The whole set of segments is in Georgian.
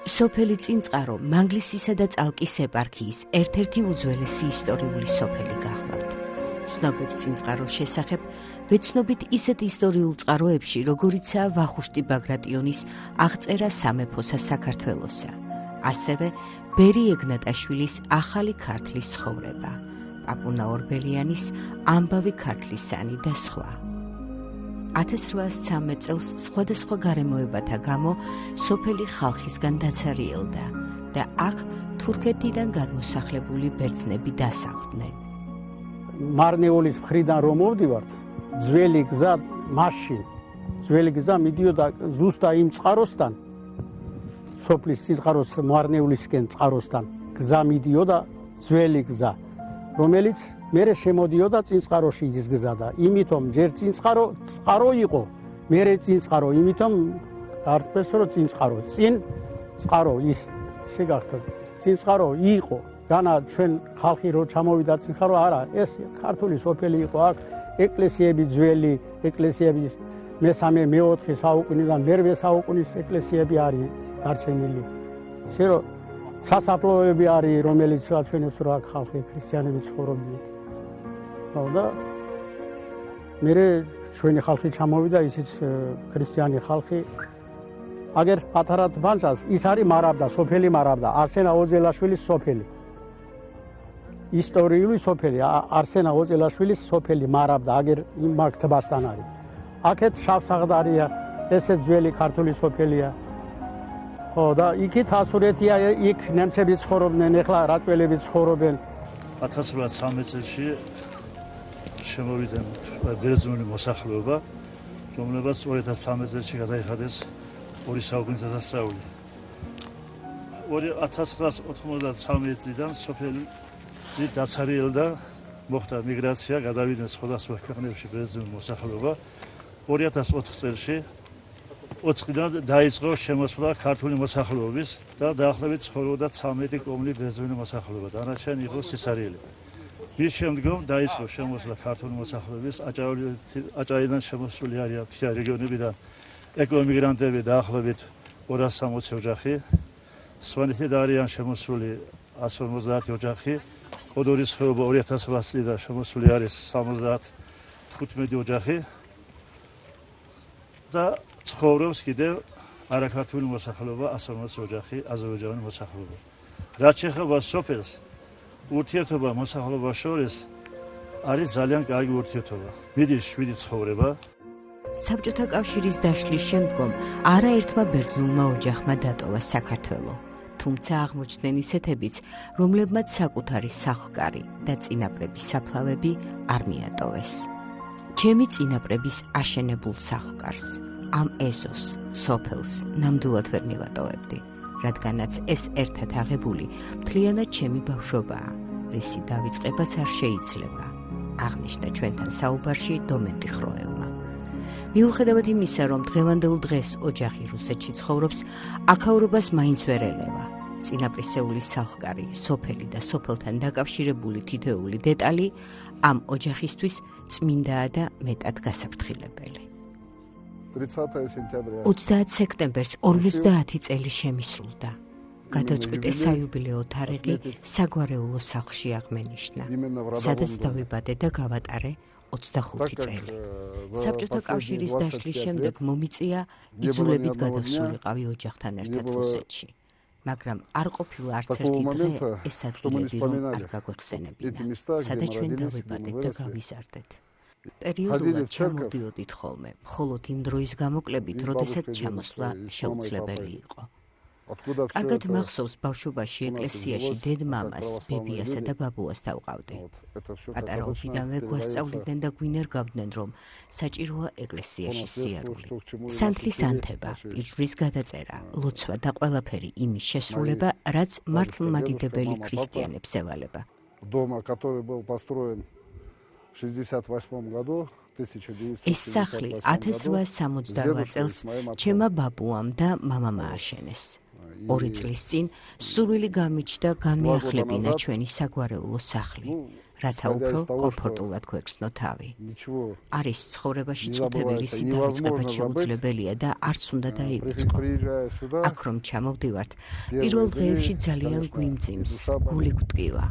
სოფელი წინწყარო მანგლისისა და წალკის ეპარქიის ერთ-ერთი უძველესი ისტორიული სოფელი გახლავთ. ცნობებს წინწყაროს შესახებ ვეცნობით ისეთ ისტორიულ წყაროებში, როგორიცაა ვახუშტი ბაგრატიონის აღწერა სამეფოსა საქართველოსა, ასევე ბერი ეგნატაშვილის ახალი ქართლის ცხოვრება, პაპუნა ორბელიანის ამბავი ქართლისანი და სხვა. 1813 წელს სხვადასხვა გარემოებათა გამო სოფელი ხალხისგან დაცარიელდა და აქ თურქეთიდან გადმოსახლებული ბერძნები დასახლდნენ. მარნეულის მხრიდან რომ მოვდივართ, ძველი გზა მაშინ, ძველი გზა მიდიოდა ზუსტად იმ წყაროსთან, სოფლის წინწყაროს მარნეულისკენ წყაროსთან გზა მიდიოდა ძველი გზა, რომელიც მერე შემოდიოდა წინწყაროში ის გზა და იმითომ ჯერ წყარო იყო, მერე წინწყარო, იმითომ არტყეს რომ წინწყარო ის ესე გახდა, წინწყარო იყო. განა ჩვენ ხალხი რო ჩამოვიდა წინწყარო, არა, ეს ქართული სოფელი იყო, აქ ეკლესიები ძველი, ეკლესიების მესამე, მეოთხე საუკუნიდან მერვე საუკუნის ეკლესიები არის დარჩენილი. ისე რომ სასაფლაოები არის, რომელიც ჩვენებს რა ხალხი ქრისტიანები ცხოვრობდნენ. და მერე ჩვენი ხალხი ჩამოვიდა, ისიც ქრისტიანი ხალხი. აგერ პატარა თბანჭას ის არის მარაბდა, სოფელი მარაბდა, არსენა ოძელაშვილის სოფელი. ისტორიული სოფელი, არსენა ოძელაშვილის სოფელი მარაბდა, აგერ იმ მაგ თბასთან არის. აქეთ შავსაღდარია, ესეც ძველი ქართული სოფელია. და იქით ასურეთია, იქ ნემცები ცხოვრობდნენ, ეხლა რაჭველები ცხოვრობენ. 1813 წელში შემოვიდა ბერძნული მოსახლეობა, რომელსაც 2013 წელში გადაიხადეს ორი საუკუნის დასწავლი. 1993 წლიდან სოფელი დაცარიელდა, მოხდა მიგრაცია, გადავიდნენ სხვადასხვა ქვეყნებში ბერძნული მოსახლეობა. 2004 წელში 20 წლიდან დაიწყო შემოსვლა ქართული მოსახლეობის და დაახლოებით ცხოვრობდა 13 კომლი ბერძნული მოსახლეობა, დანარჩენი იყო სისარიელი. მის შემდგომ დაიწყო შემოსვლა ქართული მოსახლეობის, აჭარიდან შემოსული არიან მთელი რეგიონებიდან ეკომიგრანტები დაახლოებით 260 ოჯახი, სვანეთიდან არიან შემოსული 150 ოჯახი, ყოდორის ხეობა 2008 წლიდან შემოსული არის 75 ოჯახი და ცხოვრობს კიდევ არაქართული მოსახლეობა 140 ოჯახი, აზერბაიჯანის მოსახლეობა. რაც შეეხება სოფელს, ურთიერთობა მოსახლეობას შორის არის ძალიან კარგი ურთიერთობა. მიდის 7 ცხოვრება. საბჭოთა კავშირის დაშლის შემდგომ არაერთმა ბერძნულმა ოჯახმა დატოვა საქართველო, თუმცა აღმოჩნდნენ ისეთებიც, რომლებმაც საკუთარი სახლკარი და წინაპრების საფლავები არ მიატოვეს. ჩემი წინაპრების აშენებულ სახლკარს, ამ ეზოს, სოფელს ნამდვილად ვერ მივატოვებდი, რადგანაც ეს ერთად აღებული მთლიანად ჩემი ბავშვობაა, რისი დავიწყებაც არ შეიძლება, აღნიშნა ჩვენთან საუბარში დომენტი ხროევმა. მიუხედავად იმისა, რომ დღევანდელ დღეს ოჯახი რუსეთში ცხოვრობს, აქაურობას მაინც ვერ ელევა. წინაპრისეულის სახლკარი, სოფელი და სოფელთან დაკავშირებული თითოეული დეტალი ამ ოჯახისთვის წმინდაა და მეტად გასაფრთხილებელი. 30 სექტემბერს 50 წელი შემისრულდა. გადაწყვიტე საიუბილეო თარიღი საგვარეულო სახლში აღმენიშნა, სადაც დავიბადე და გავატარე 25 წელი. საბჭოთა კავშირის დაშლის შემდეგ მომიწია იძულებით გადავსულიყავი ოჯახთან ერთად რუსეთში. მაგრამ არ ყოფილა არც ერთი დღე ეს ადგილები რომ არ გაგვეხსენებინა, სადაც ჩვენ დავიბადეთ და გავიზარდეთ. პერიოდულად ჩამოდიოდით ხოლმე, მხოლოდ იმ დროის გამოკლებით, როდესაც ჩამოსვლა შეუძლებელი იყო. კარგად მახსოვს ბავშვობაში ეკლესიაში დედმამას, ბებიასა და ბაბუას დავყავდი. პატარაობიდანვე გვასწავლიდნენ და გვინერგავდნენ, რომ საჭიროა ეკლესიაში სიარული. სანთლის ანთება, პირჯვრის გადაწერა, ლოცვა და ყველაფერი იმის შესრულება, რაც მართლმადიდებელი ქრისტიანებს ევალება. ეს სახლი 1868 წელს ჩემმა ბაბუამ და მამამ ააშენეს. 2 წლის წინ სურვილი გამიჩნდა განმეახლებინა ჩვენი საგვარეულო სახლი, რათა უფრო კომფორტულად გვექცნო თავი. არის ცხოვრებაში წუთებერისი დავიწყება შეუძლებელია და არც უნდა დაივიწყო. აქ რომ ჩამოვდივართ, პირველ დღეებში ძალიან გვიმძიმს, გული გვტკივა,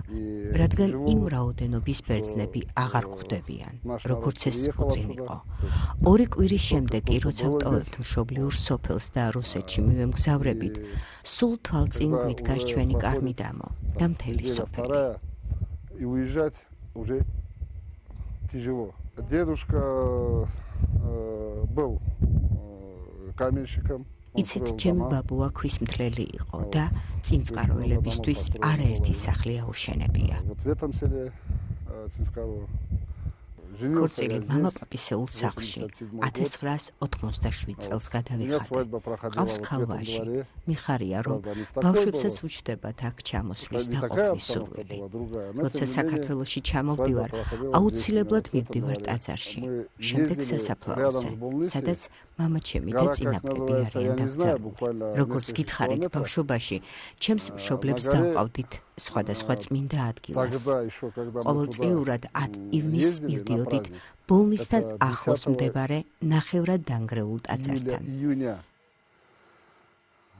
რადგან იმ რაოდენობის ბერძნები აღარ ხვდებიან, როგორც ეს წინ იყო. 2 კვირის შემდეგ კი, როცა ვტოვებთ მშობლიურ სოფელს და რუსეთში მივემგზავრებით, სულ თვალწინ გვიდგას ჩვენი კარმიდამო და მთელი სოფელი. И уезжать уже тяжело. Дедушка был каменщиком. იცით, ჩემი ბაბუა ქვისმთლელი იყო და წინწყაროელებისთვის არაერთი სახლი აუშენებია. Вот в этом селе Цинскаро ქორწილი მამაპაპისეულ სახლში 1987 წელს გადავიხადე. ყავს ქალვაში. მიხარია, რომ ბავშვებსაც უჩნდებათ აქ ჩამოსვლის და ყოფნის სურვილი. როცა საქართველოში ჩამოვდივარ, აუცილებლად მივდივარ ტაძარში, შემდეგ სასაფლაოზე, სადაც მამაჩემი და წინაპრები არიან დაკრძალული. როგორც გითხარით, ბავშვობაში ჩემს მშობლებს დავყავდით სხვადასხვა წმინდა ადგილას. ყოველწლიურად 10 ივნისს მივდიოდით ბოლნისთან ახლოს მდებარე ნახევრად დანგრეულ ტაძართან.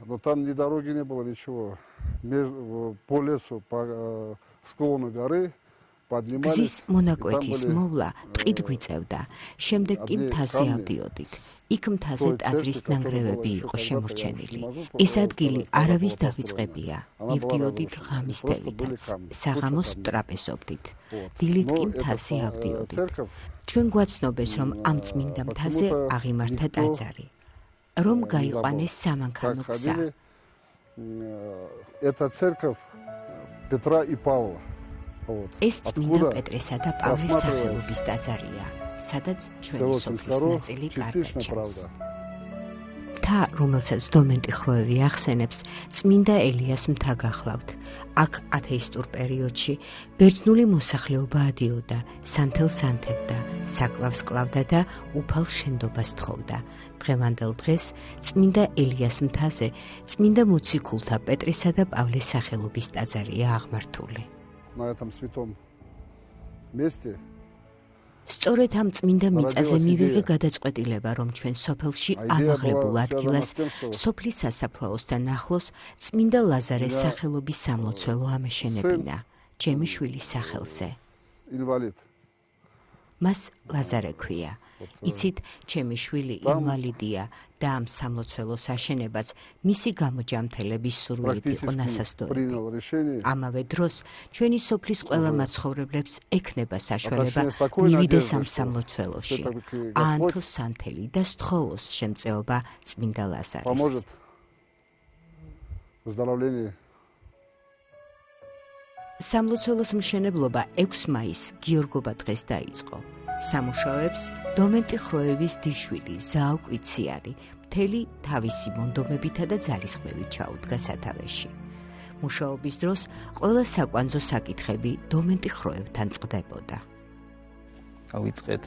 Но там ни дороги не было, ничего. По лесу, по склону горы поднимались. გზის მონაკვეთის მოვლა ტყით გვიწევდა. შემდეგ კი მთაზე ავდიოდით. იქ მთაზე ტაძრის ნანგრევები იყო შემორჩენილი. ეს ადგილი არავის დავიწყებია. მივდიოდით ღამის დევიდაც. საღამოს ტრაპეზობდით. დილით კი მთაზე ავდიოდით. ჩვენ გვაცნობეს, რომ ამ წმინდა მთაზე აღიმართა ტაძარი. რომ გაიყვანეს სამანქანო გზა. Это церковь Петра и Павла. ეს წმინდა პეტრესა და პავლეს სახელობის ტაძარია, სადაც ჩვენი სოფლის ნაწილი კარგაჩანს. მთა, რომელსაც დომენტი ხროევი ახსენებს, წმინდა ელიას მთა გახლავთ. აქ ათეისტურ პერიოდში ბერძნული მოსახლეობა ადიოდა, სანთელს ანთებდა, საკლავს კლავდა და უფალ შენდობას თხოვდა. დღევანდელ დღეს წმინდა ელიას მთაზე წმინდა მოციქულთა პეტრესა და პავლეს სახელობის ტაძარია აღმართული. На этом святом месте სწორედ ამ წმინდა მიწაზე მივიღე გადაწყვეტილება, რომ ჩვენ სოფელში ამაღლებულ ადგილას, სოფლის სასაფლაოსთან ახლოს წმინდა ლაზარეს სახელობის სამლოცველო ამეშენებინა, ჩემი შვილის სახელზე. инвалид. მას ლაზარე ქვია. იცით, ჩემი შვილი ინვალიდია და ამ სამლოცველოს აშენებას მისი გამოჯამთელების სურვილით იყო ნასასდორები. ამავე დროს ჩვენი სოფლის ყველა მაცხოვრებლებს ექნება საშუალება მივიდეს ამ სამლოცველოში, აანთოს სანთელი და სთხოვოს შემწეობა წმინდა ლაზარეს. სამლოცველოს მშენებლობა 6 მაისს გიორგობა დღეს დაიწყო. სამუშაოებს დომენტი ხროევის დიშვილი ზაალ კვიციანი მთელი თავისი მონდომებითა და ძალისხმევით ჩაუდგა სათავეში. მუშაობის დროს ყველა საკვანძო საკითხები დომენტი ხროევთან წყდებოდა. დავიწყეთ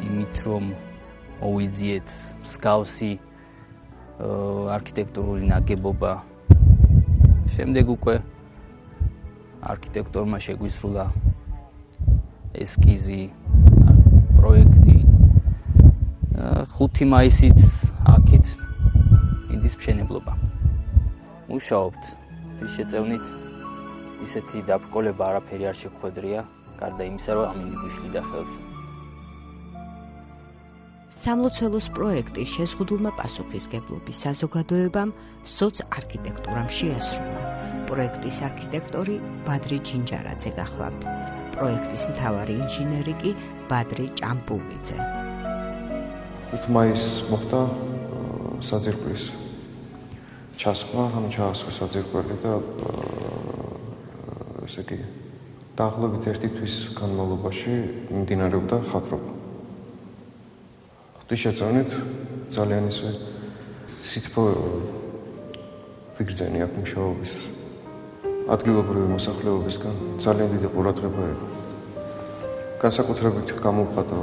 იმით, რომ მოვიძიეთ მსგავსი არქიტექტურული ნაგებობა. შემდეგ უკვე არქიტექტორმა შეგვისრულა ესკიზი, პროექტი. 5 მაისით აქეთ მიდის მშენებლობა. მუშაობთ ღვთის შეწევნით, ისეთი დაბრკოლება არაფერი არ შეხვედრია, გარდა იმისა, რომ ამინდი გვიშლიდა ხელს. სამლოცველოს პროექტი შეზღუდულმა პასუხისგებლობის საზოგადოებამ სოც-არქიტექტურამ შეასრულა. პროექტის არქიტექტორი ბადრი ჯინჯარაძე გახლავთ. პროექტის მთავარი ინჟინერი კი ბადრი ჭამპულიძე. 5 მაისს მოხდა საძირკვლის ჩასხმა, ჩაასხა საძირკველი და ესე იგი დაახლოებით 1 თვის განმავლობაში მიმდინარეობდა ხატვრობა. ღვთის შეწევნით ძალიან ისე სითბო ვიგრძენი აქ მუშაობის ადგილობრივი მოსახლეობისგან ძალიან დიდი ყურადღება იყო. განსაკუთრებით გამოვხატა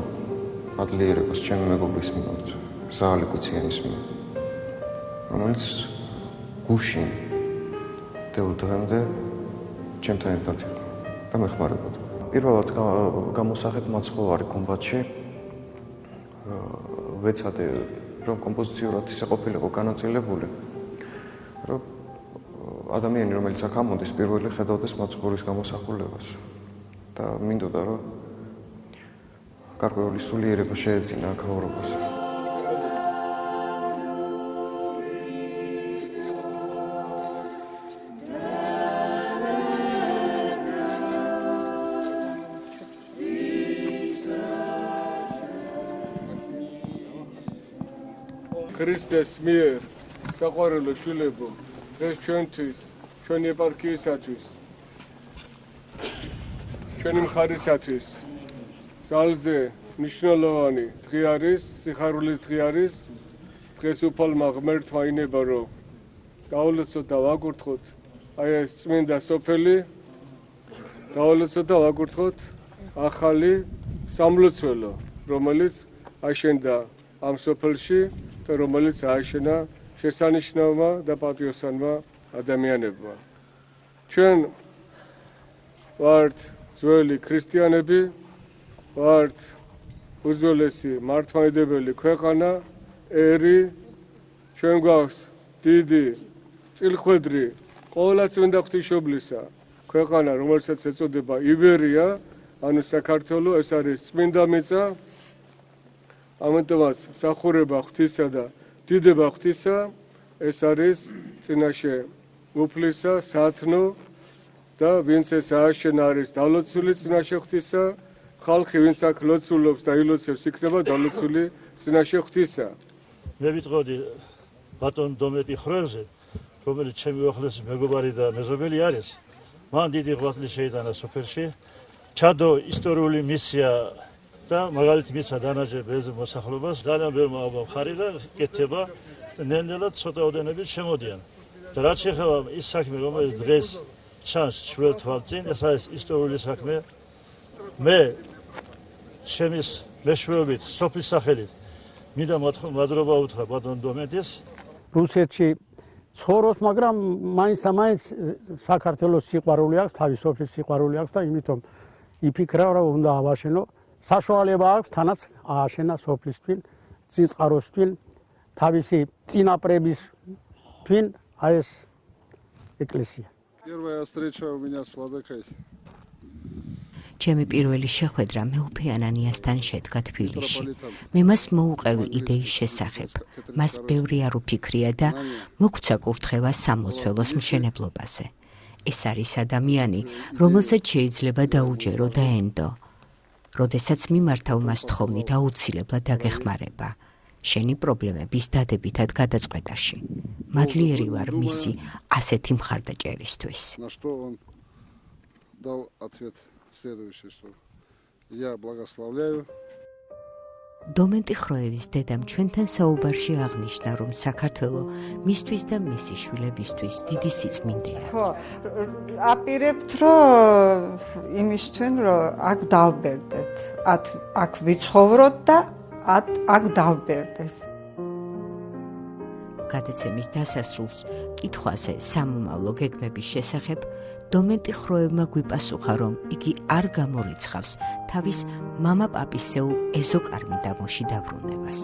მადლიერებას ჩემი მეგობრის მიმართ, ზაალ კვიციანის მიმართ, რომელიც გუშინ დელ დღემდე ჩემთან ერთად იყო და მეხმარებოდა. პირველად გამოსახეთ მაცხოვარი გუმბათში ვეცადე რომ კომპოზიციურად ისე ყოფილიყო განაწილებული, რომ ადამიანი რომელიც აქ ამოდის პირველი ხედავდეს მაცხოვრის გამოსახულებას და მინდოდა რომ გარკვეული სულიერება შეეძინა აქაურობას. ქრისტეს მიერ საყვარელო შვილებო, დღეს ჩვენთვის, ჩვენი ეპარქიისათვის, ჩვენი მხარისათვის ძალზე მნიშვნელოვანი დღე არის, სიხარულის დღე არის. დღეს უფალმა ღმერთმა ინება, რომ გაავლოცოთ და ვაკურთხოთ აი ეს წმინდა სოფელი, გაავლოცოთ და ვაკურთხოთ ახალი სამლოცველო, რომელიც აშენდა ამ სოფელში და რომელიც ააშენა შესანიშნავმა და პატიოსანმა ადამიანებმა. ჩვენ ვართ ძველი ქრისტიანები, ვართ უძველესი მართლმადიდებელი ქვეყანა, ერი, ჩვენ გვაქვს დიდი წილხვედრი ყოვლადწმინდა ღვთისმშობლისა ქვეყანა, რომელსაც ეწოდება იბერია, ანუ საქართველო, ეს არის წმინდა მიწა. ამიტომაც მსახურება ღვთისა და დიდება ღვთისა, ეს არის წინაშე უფლისა, სათნო და ვინც ეს ააშენა არის დალოცული წინაშე ღვთისა, ხალხი ვინც აქ ლოცულობს და ილოცებს იქნება დალოცული წინაშე ღვთისა. მე ვიტყოდი ბატონ დომეტი ხროევზე, რომელიც ჩემი უახლოესი მეგობარი და მეზობელი არის, მან დიდი ღვაწლი შეიტანა სოფელში, ჩადო ისტორიული მისია და მაგალითი მისცა დანაჯერ ბერძნ მოსახლეობას, ძალიან ბევრმა მხარი და კეთება ნელ-ნელად ცოტაოდენობით შემოდიან. და რაც შეეხება ის საქმე, რომელიც დღეს ჩანს ჩვენს თვალწინ, ეს არის ისტორიული საქმე. მე შემის მეშვეობით, სოფლის სახელით მინდა მადლობა უთხრა ბატონ დომეტის. რუსეთში ცხოვრობს, მაგრამ მაინც და მაინც საქართველოს სიყვარული აქვს, თავის სოფლის სიყვარული აქვს და იმიტომ იფიქრა, რომ უნდა ავაშენო. საშუალება აქვს თანაც ააშენა სოფლისთვის, წინწყაროსთვის, თავისი წინაპრების twin აი ეს ეკლესია. Первая встреча у меня с владыкой. ჩემი პირველი შეხვედრა მეუფე ანანიასთან შედგა თბილისში. მე მას მოუყევი იდეის შესახებ. მას ბევრი არ უფიქრია და მოგვცა კურთხევა სამლოცველოს მშენებლობაზე. ეს არის ადამიანი, რომელსაც შეიძლება დაუჯერო და ენდო. როდესაც მიმართავ მას თხოვნით აუცილებლად დაგეხმარება. შენი პრობლემების დადებითად გადაწყვეტაში. მადლიერი ვარ მისი ასეთი მხარდაჭერისთვის. На что он дал ответ следующий, что я благословляю. დომენტი ხროევის დედამ ჩვენთან საუბარში აღნიშნა, რომ საქართველო მისთვის და მისი შვილებისთვის დიდი სიწმინდეა. ხო, აპირებთ, რომ იმისთვის, რომ აქ დავბერდეთ, აქ ვიცხოვროთ და აქ დავბერდეთ. გადაცემის დასასრულს კითხვაზე სამომავლო გეგმების შესახებ დომენტი ხროევმა გვიპასუხა, რომ იგი არ გამორიცხავს თავის მამა პაპისეულ ეზოკარმიდამოში დაბრუნებას.